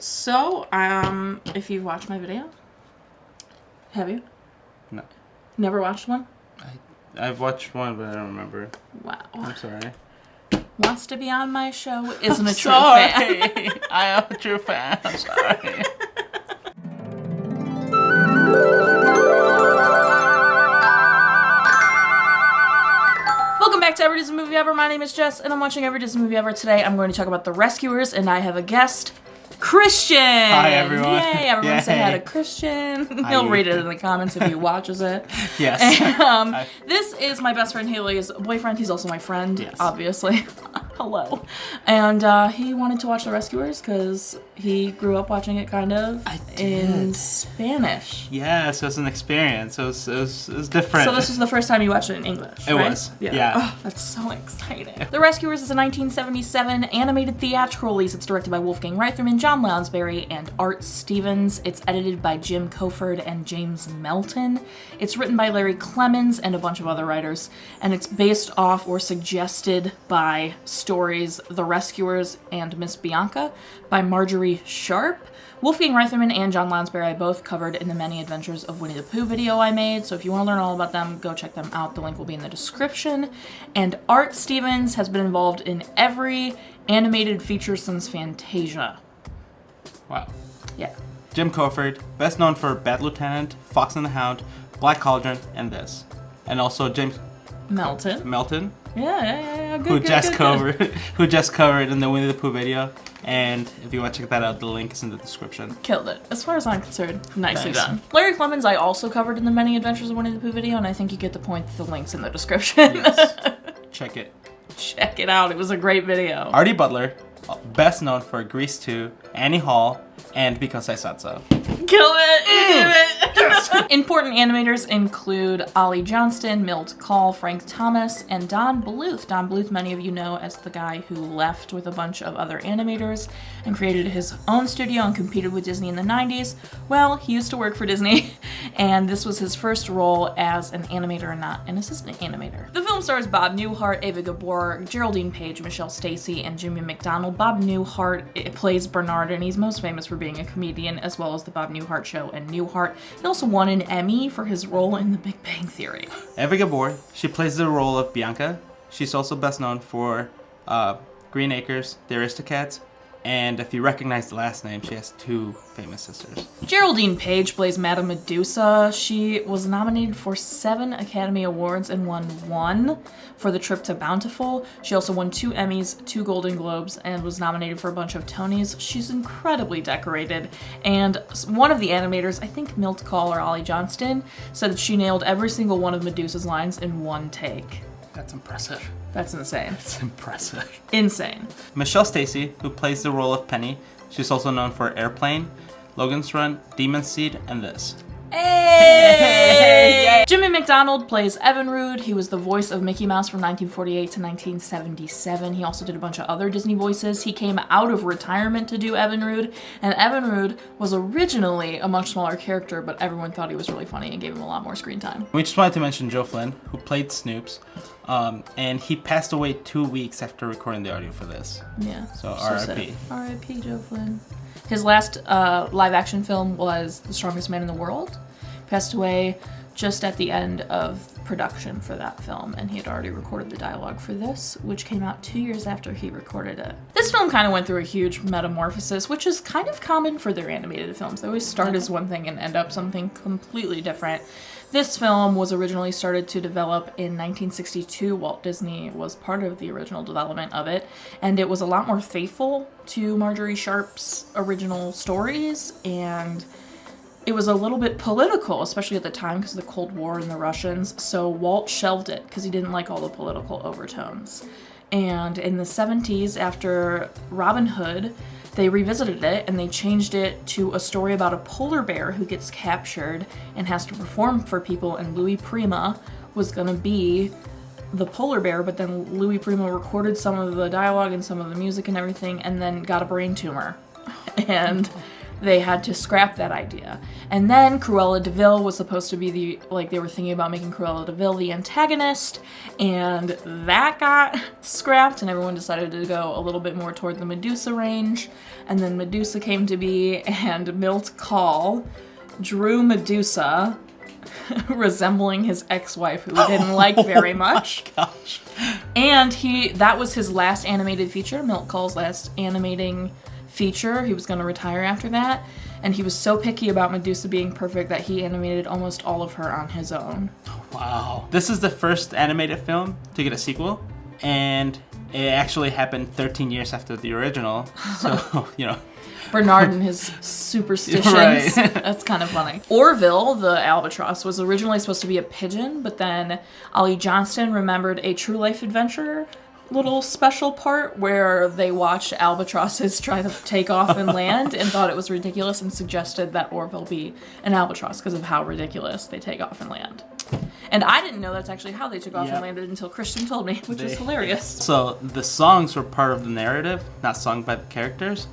So, if you've watched my video, have you? No. Never watched one? I've watched one, but I don't remember. Wow. I'm sorry. Wants to be on my show, isn't a true fan. I am a true fan. I'm sorry. Welcome back to Every Disney Movie Ever. My name is Jess, and I'm watching Every Disney Movie Ever. Today, I'm going to talk about The Rescuers, and I have a guest, Christian! Hi, everyone. Yay! Everyone Yay. say hi to Christian. He'll read it in the comments if he watches it. Yes. And, this is my best friend Haley's boyfriend. He's also my friend, yes. Obviously. Hello. And he wanted to watch The Rescuers because he grew up watching it kind of in Spanish. Yes, it was an experience. It was different. So this was the first time you watched it in English, It right? was, yeah. Oh, that's so exciting. The Rescuers is a 1977 animated theatrical release. It's directed by Wolfgang Reitherman, John Lounsbery, and Art Stevens. It's edited by Jim Koford and James Melton. It's written by Larry Clemmons and a bunch of other writers, and it's based off or suggested by stories The Rescuers and Miss Bianca by Margery Sharp. Wolfgang Reitherman and John Lounsbery I both covered in the Many Adventures of Winnie the Pooh video I made, so if you want to learn all about them, go check them out. The link will be in the description. And Art Stevens has been involved in every animated feature since Fantasia. Wow. Yeah. Jim Koford, best known for Bad Lieutenant, Fox and the Hound, Black Cauldron, and this. And also James Melton. Yeah. Good, who good, just good, covered who just covered in the Winnie the Pooh video. And if you want to check that out, the link is in the description. Killed it. As far as I'm concerned, nicely Thanks. done. Larry Clemmons I also covered in the Many Adventures of Winnie the Pooh video, and I think you get the point that the link's in the description. Yes. Check it. Check it out. It was a great video. Artie Butler, best known for Grease 2, Annie Hall, and Because I Said So. Kill it! You did it! Important animators include Ollie, Johnston, Milt, Kahl, Frank Thomas, and Don Bluth. Don Bluth, many of you know as the guy who left with a bunch of other animators and created his own studio and competed with Disney in the 90s. Well, he used to work for Disney, and this was his first role as an animator and not an assistant animator. The film stars Bob Newhart, Ava Gabor, Geraldine Page, Michele, Stacy, and Jimmy MacDonald. Bob Newhart plays Bernard, and he's most famous for being a comedian, as well as The Bob Newhart Show and Newhart. He also won an Emmy for his role in The Big Bang Theory. Ava Gabor, she plays the role of Bianca. She's also best known for Green Acres, The Aristocats, and if you recognize the last name, she has two famous sisters. Geraldine Page plays Madame Medusa. She was nominated for 7 Academy Awards and won 1 for The Trip to Bountiful. She also won 2 Emmys, 2 Golden Globes, and was nominated for a bunch of Tonys. She's incredibly decorated, and one of the animators, I think Milt, Kahl, or Ollie Johnston, said that she nailed every single one of Medusa's lines in 1 take. That's impressive. That's insane. That's impressive. Insane. Michele Stacy, who plays the role of Penny. She's also known for Airplane, Logan's Run, Demon's Seed, and this. Hey! Jimmy MacDonald plays Evinrude. He was the voice of Mickey Mouse from 1948 to 1977. He also did a bunch of other Disney voices. He came out of retirement to do Evinrude, and Evinrude was originally a much smaller character, but everyone thought he was really funny and gave him a lot more screen time. We just wanted to mention Joe Flynn, who played Snoops, and he passed away 2 weeks after recording the audio for this. Yeah. So R.I.P. R.I.P. Joe Flynn. His last live-action film was The Strongest Man in the World. Passed away just at the end of production for that film, and he had already recorded the dialogue for this, which came out 2 years after he recorded it. This film kind of went through a huge metamorphosis, which is kind of common for their animated films. They always start as one thing and end up something completely different. This film was originally started to develop in 1962. Walt Disney was part of the original development of it, and it was a lot more faithful to Margery Sharp's original stories, and it was a little bit political, especially at the time because of the Cold War and the Russians, so Walt shelved it because he didn't like all the political overtones. And in the 70s, after Robin Hood, they revisited it and they changed it to a story about a polar bear who gets captured and has to perform for people, and Louis Prima was going to be the polar bear, but then Louis Prima recorded some of the dialogue and some of the music and everything and then got a brain tumor. And they had to scrap that idea. And then Cruella de Vil was supposed to be they were thinking about making Cruella de Vil the antagonist, and that got scrapped, and everyone decided to go a little bit more toward the Medusa range. And then Medusa came to be, and Milt Kahl drew Medusa resembling his ex-wife, who he didn't like very much. Gosh. And that was his last animated feature, Milt Kahl's last animating feature. He was going to retire after that, and he was so picky about Medusa being perfect that he animated almost all of her on his own. Wow. This is the first animated film to get a sequel, and it actually happened 13 years after the original. So, Bernard and his superstitions. Right. That's kind of funny. Orville, the albatross, was originally supposed to be a pigeon, but then Ollie Johnston remembered a True Life Adventure little special part where they watched albatrosses try to take off and land and thought it was ridiculous and suggested that Orville be an albatross because of how ridiculous they take off and land. And I didn't know that's actually how they took off and landed until Christian told me, which is hilarious. So the songs were part of the narrative, not sung by the characters.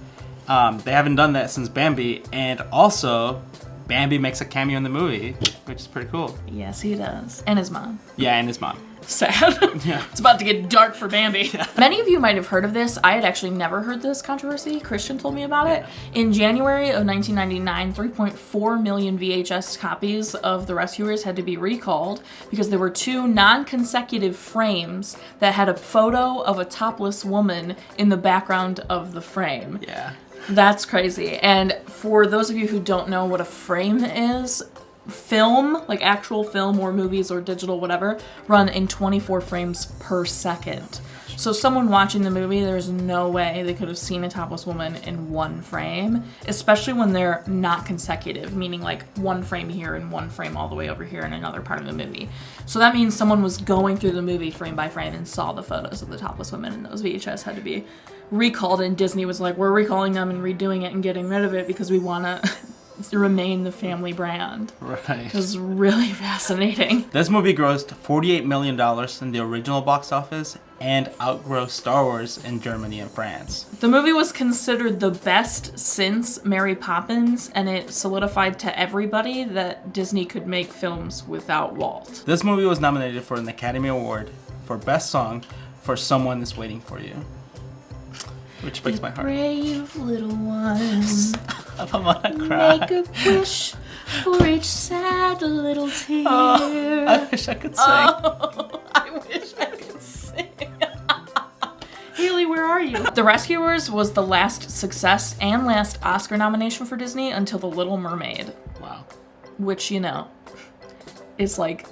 They haven't done that since Bambi, and also Bambi makes a cameo in the movie, which is pretty cool. Yes, he does. And his mom. Yeah, and his mom. Sad. Yeah. It's about to get dark for Bambi. Yeah. Many of you might have heard of this. I had actually never heard this controversy. Christian told me about it. In January of 1999, 3.4 million VHS copies of The Rescuers had to be recalled because there were 2 non-consecutive frames that had a photo of a topless woman in the background of the frame. Yeah. That's crazy. And for those of you who don't know what a frame is, film, like actual film or movies or digital whatever, run in 24 frames per second. So someone watching the movie, there's no way they could have seen a topless woman in one frame, especially when they're not consecutive, meaning like one frame here and one frame all the way over here in another part of the movie. So that means someone was going through the movie frame by frame and saw the photos of the topless women, and those VHS had to be recalled, and Disney was like, we're recalling them and redoing it and getting rid of it because we want to remain the family brand. Right. It was really fascinating. This movie grossed $48 million in the original box office and outgrossed Star Wars in Germany and France. The movie was considered the best since Mary Poppins, and it solidified to everybody that Disney could make films without Walt. This movie was nominated for an Academy Award for Best Song for Someone Is Waiting for You. Which breaks my heart. Brave little ones. I'm gonna cry. Make a wish for each sad little tear. Oh, I wish I could sing. Oh, I wish I could sing. Haley, where are you? The Rescuers was the last success and last Oscar nomination for Disney until The Little Mermaid. Wow. Which, is like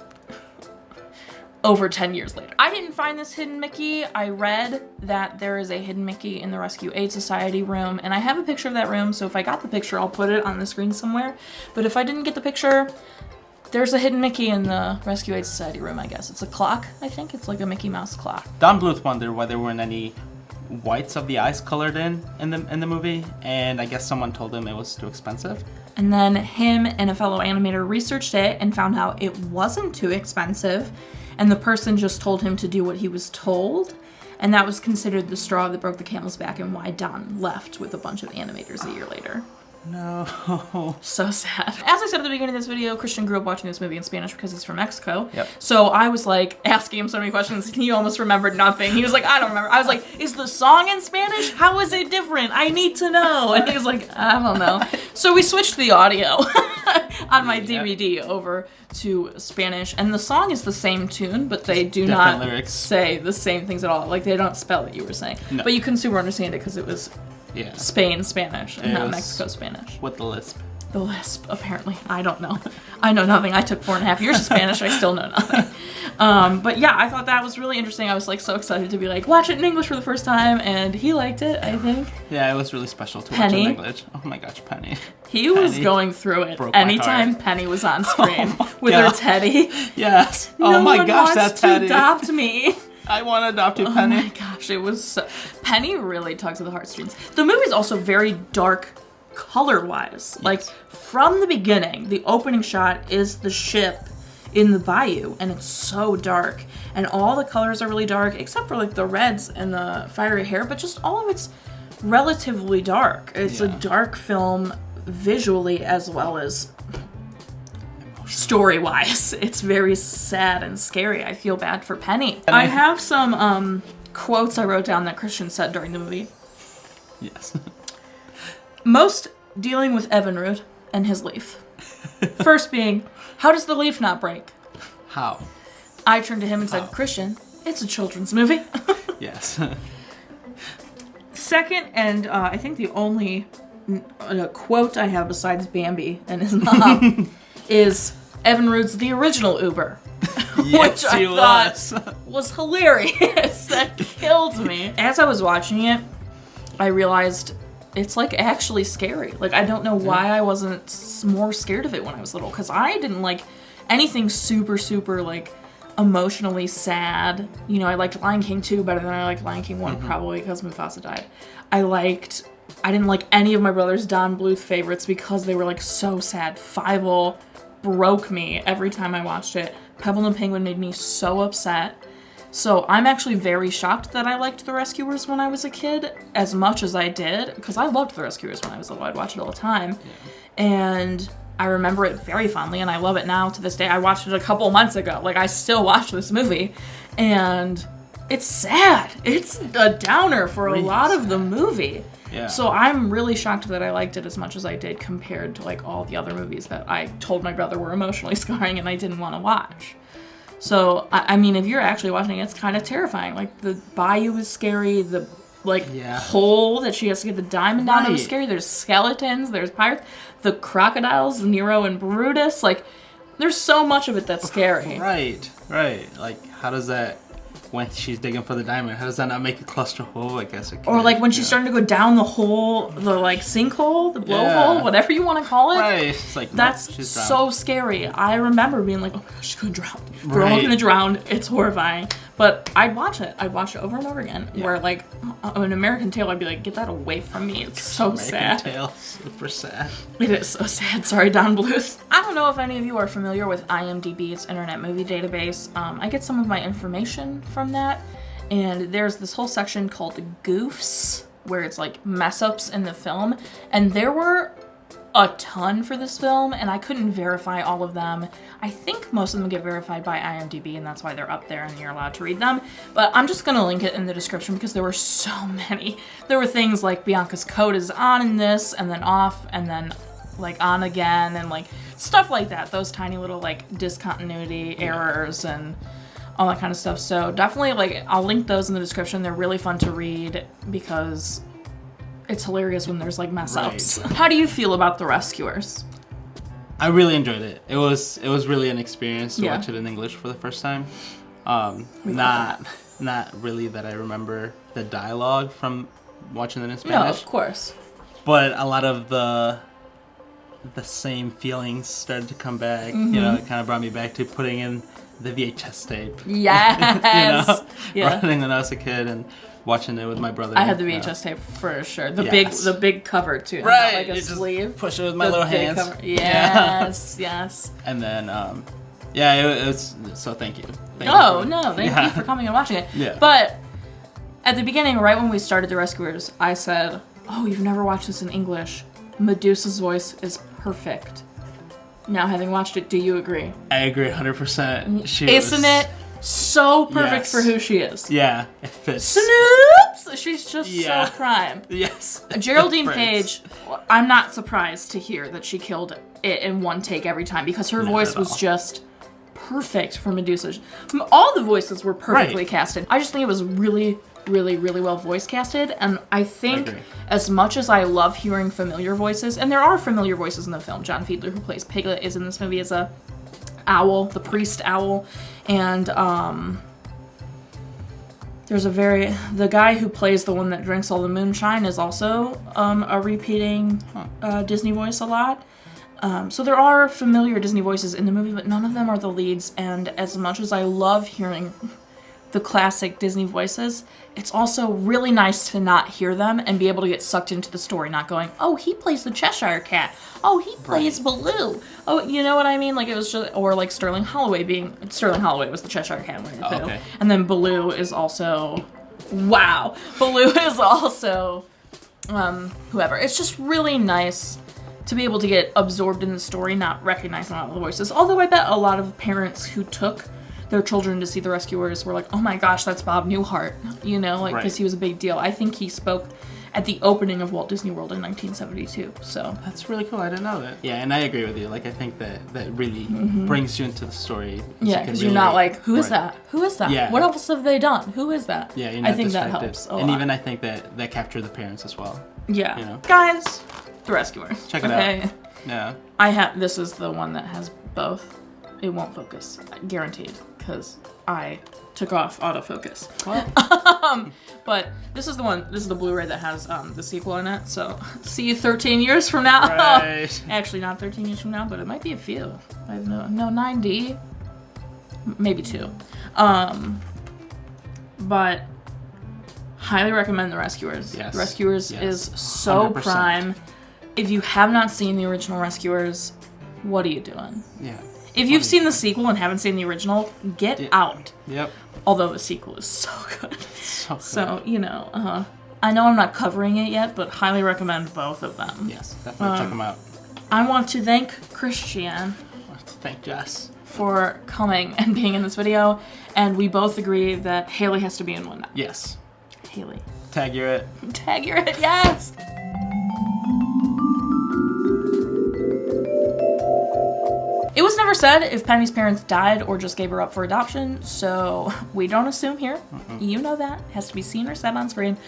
over 10 years later. I didn't find this hidden Mickey. I read that there is a hidden Mickey in the Rescue Aid Society room, and I have a picture of that room, so if I got the picture, I'll put it on the screen somewhere. But if I didn't get the picture, there's a hidden Mickey in the Rescue Aid Society room, I guess. It's a clock, I think. It's like a Mickey Mouse clock. Don Bluth wondered why there weren't any whites of the eyes colored in the movie, and I guess someone told him it was too expensive. And then him and a fellow animator researched it and found out it wasn't too expensive, and the person just told him to do what he was told, and that was considered the straw that broke the camel's back and why Don left with a bunch of animators a year later. No. So sad. As I said at the beginning of this video, Christian grew up watching this movie in Spanish because he's from Mexico. Yep. So I was like asking him so many questions and he almost remembered nothing. He was like, I don't remember. I was like, is the song in Spanish? How is it different? I need to know. And he was like, I don't know. So we switched the audio on my DVD over to Spanish, and the song is the same tune, but they do not say the same things at all. Like, they don't spell what you were saying. No. But you can super understand it because it was Spain Spanish and not Mexico Spanish. With the lisp. The lisp, apparently. I don't know. I know nothing. I took 4.5 years of Spanish. I still know nothing. But yeah, I thought that was really interesting. I was like so excited to be like, watch it in English for the first time, and he liked it, I think. Yeah, it was really special to watch it in English. Oh my gosh, Penny. He was going through it anytime Penny was on screen with her Teddy. Yes. No oh my one gosh, wants that Teddy. To adopt me. I want to adopt you, Penny. Oh my gosh, it was so... Penny really tugs at the heartstrings. The movie's also very dark color-wise. Yes. Like, from the beginning, the opening shot is the ship in the bayou, and it's so dark. And all the colors are really dark, except for, like, the reds and the fiery hair, but just all of it's relatively dark. It's a dark film visually as well as story-wise. It's very sad and scary. I feel bad for Penny. I have some quotes I wrote down that Christian said during the movie. Yes. Most dealing with Evinrude and his leaf. First being, how does the leaf not break? How? I turned to him and said, Christian, it's a children's movie. Yes. Second, and I think the only quote I have besides Bambi and his mom is Evinrude's the original Uber. Yes, which I thought was hilarious. That killed me. As I was watching it, I realized it's like actually scary. Like, I don't know why I wasn't more scared of it when I was little, because I didn't like anything super, super like emotionally sad. You know, I liked Lion King 2 better than I liked Lion King 1, probably because Mufasa died. I didn't like any of my brother's Don Bluth favorites because they were like so sad. Fievel broke me every time I watched it. Pebble and the Penguin made me so upset. So I'm actually very shocked that I liked The Rescuers when I was a kid as much as I did, because I loved The Rescuers when I was little. I'd watch it all the time. Yeah. And I remember it very fondly, and I love it now to this day. I watched it a couple months ago. Like, I still watch this movie, and it's sad. It's a downer for a lot of the movie. Yeah. So I'm really shocked that I liked it as much as I did compared to like all the other movies that I told my brother were emotionally scarring and I didn't want to watch. So, I mean, if you're actually watching it, it's kind of terrifying. Like, the bayou is scary, the hole that she has to get the diamond out of is scary. There's skeletons, there's pirates, the crocodiles, Nero and Brutus. Like, there's so much of it that's scary. Right. Like, how does that, when she's digging for the diamond, how does that not make it claustrophobic as a kid? Or like when she's starting to go down the hole, the like sinkhole, the blowhole, whatever you want to call it. Right. It's like, that's so scary. I remember being like, oh my gosh, she's gonna drown. We're all gonna drown. It's horrifying. But I'd watch it. I'd watch it over and over again. Yeah. Where like an American Tail, I'd be like, get that away from me. It's so American sad. American Tail, super sad. It is so sad. Sorry, Don Bluth. I don't know if any of you are familiar with IMDb's Internet Movie Database. I get some of my information from that. And there's this whole section called Goofs, where it's like mess-ups in the film. And there were a ton for this film, and I couldn't verify all of them. I think most of them get verified by IMDb, and that's why they're up there and you're allowed to read them. But I'm just gonna link it in the description because there were so many. There were things like Bianca's coat is on in this, and then off, and then like on again, and like stuff like that. Those tiny little like discontinuity errors and all that kind of stuff. So definitely, like, I'll link those in the description. They're really fun to read because it's hilarious when there's like mess ups. Right. How do you feel about The Rescuers? I really enjoyed it. It was really an experience to watch it in English for the first time. Not really that I remember the dialogue from watching it in Spanish. No, of course. But a lot of the same feelings started to come back. Mm-hmm. You know, it kind of brought me back to putting in the VHS tape. Yes. Running when I was a kid and watching it with my brother. I had the VHS tape for sure. The big cover too. Right. Like a sleeve. Push it with my little hands. Cover. Yes. Yes. And then, it was, so thank you. Thank you for coming and watching it. Yeah. But at the beginning, right when we started The Rescuers, I said, oh, you've never watched this in English. Medusa's voice is perfect. Now, having watched it, do you agree? I agree 100%. Isn't it so perfect for who she is? Yeah, it fits. Snoops! She's just so prime. Yes. Geraldine Page, I'm not surprised to hear that she killed it in one take every time because her voice was just perfect for Medusa. All the voices were perfectly casted. I just think it was really, really, really well voice casted, and I think as much as I love hearing familiar voices, and there are familiar voices in the film. John Fiedler, who plays Piglet, is in this movie as a owl, the priest owl, and the guy who plays the one that drinks all the moonshine is also a repeating Disney voice a lot. So there are familiar Disney voices in the movie, but none of them are the leads, and as much as I love hearing the classic Disney voices, it's also really nice to not hear them and be able to get sucked into the story, not going, oh, he plays the Cheshire Cat. Oh, he plays Baloo. Oh, you know what I mean? Like, it was just, or like Sterling Holloway was the Cheshire Cat in Winnie the Pooh. Okay. And then Baloo is also, whoever. It's just really nice to be able to get absorbed in the story, not recognizing a lot of the voices. Although I bet a lot of parents who took their children to see The Rescuers were like, oh my gosh, that's Bob Newhart, you know, like, because he was a big deal. I think he spoke at the opening of Walt Disney World in 1972, so. That's really cool, I didn't know that. Yeah, and I agree with you, like, I think that really brings you into the story. Yeah, because you're not like, who is that? Who is that? Yeah. What else have they done? Who is that? Yeah, you're not I think distracted. that helps a lot. And even I think that captured the parents as well. Yeah. You know? Guys, The Rescuers. Check it out. Yeah. This is the one that has both. It won't focus, guaranteed, because I took off autofocus. Well. But this is the one, this is the Blu-ray that has the sequel in it, so see you 13 years from now. Right. Actually, not 13 years from now, but it might be a few. I have no 9D. Maybe 2. But highly recommend The Rescuers. Yes. The Rescuers is so 100%. prime. If you have not seen the original Rescuers, what are you doing? Yeah. If you've seen the sequel and haven't seen the original, get out. Yep. Although the sequel is so good. So good. So, you know, I know I'm not covering it yet, but highly recommend both of them. Yes, definitely check them out. I want to thank Christian. I want to thank Jess for coming and being in this video, and we both agree that Haley has to be in one now. Yes. Haley. Tag you're it. Tag you're it, yes! It was never said if Penny's parents died or just gave her up for adoption, so we don't assume here. You know that. It has to be seen or said on screen.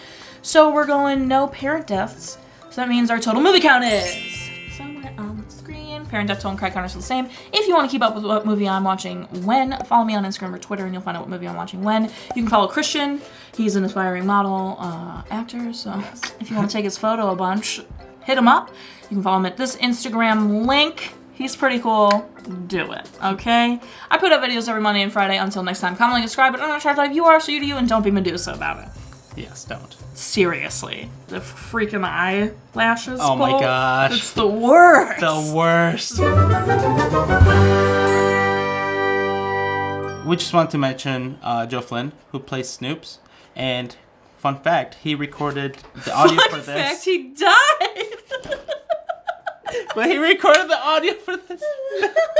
So we're going no parent deaths. So that means our total movie count is somewhere on the screen. Parent death total and cry count are still the same. If you want to keep up with what movie I'm watching when, follow me on Instagram or Twitter and you'll find out what movie I'm watching when. You can follow Christian. He's an aspiring model actor, so if you want to take his photo a bunch, hit him up. You can follow him at this Instagram link. He's pretty cool. Do it, okay? I put up videos every Monday and Friday. Until next time, comment, like, subscribe, but I'm not sure how you are, so you do you, and don't be Medusa about it. Yes, don't. Seriously. The freaking eyelashes. Oh my gosh. It's the worst. The worst. We just want to mention Joe Flynn, who plays Snoops, and fun fact, he recorded the audio for this. Fun fact, he died. But he recorded the audio for this.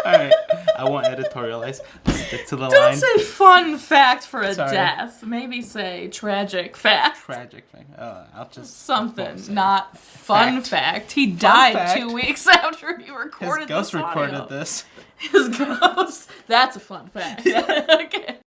Alright, I won't editorialize. Stick to the line. Don't say fun fact for a Sorry. death. Maybe say tragic fact. Tragic thing. I'll just... Something, not fun fact. He died fact. 2 weeks after he recorded His ghost this audio. recorded this. His ghost. That's a fun fact. Yeah. Okay.